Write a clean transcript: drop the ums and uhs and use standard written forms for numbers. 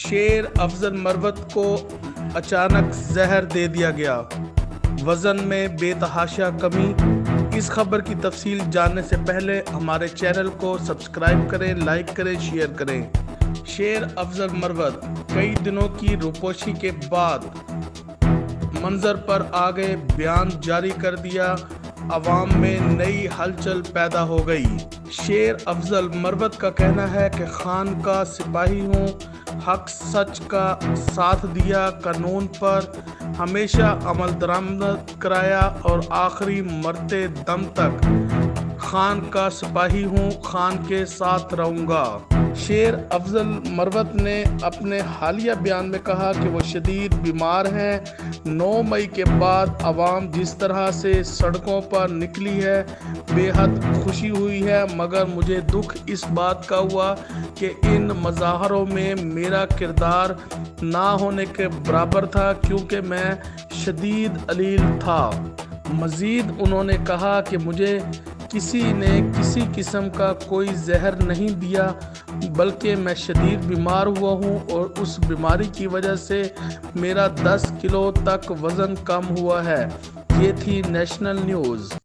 شیر افضل مروت کو اچانک زہر دے دیا گیا، وزن میں بے تحاشا کمی۔ اس خبر کی تفصیل جاننے سے پہلے ہمارے چینل کو سبسکرائب کریں، لائک کریں، شیئر کریں۔ شیر افضل مروت کئی دنوں کی روپوشی کے بعد منظر پر آ گئے، بیان جاری کر دیا، عوام میں نئی ہلچل پیدا ہو گئی۔ شیر افضل مروت کا کہنا ہے کہ خان کا سپاہی ہوں، حق سچ کا ساتھ دیا، قانون پر ہمیشہ عمل درآمد کرایا اور آخری مرتے دم تک خان کا سپاہی ہوں، خان کے ساتھ رہوں گا۔ شیر افضل مروت نے اپنے حالیہ بیان میں کہا کہ وہ شدید بیمار ہیں۔ 9 مئی کے بعد عوام جس طرح سے سڑکوں پر نکلی ہے، بے حد خوشی ہوئی ہے، مگر مجھے دکھ اس بات کا ہوا کہ ان مظاہروں میں میرا کردار نہ ہونے کے برابر تھا، کیونکہ میں شدید علیل تھا۔ مزید انہوں نے کہا کہ مجھے کسی نے کسی قسم کا کوئی زہر نہیں دیا، بلکہ میں شدید بیمار ہوا ہوں اور اس بیماری کی وجہ سے میرا 10 کلو تک وزن کم ہوا ہے۔ یہ تھی نیشنل نیوز۔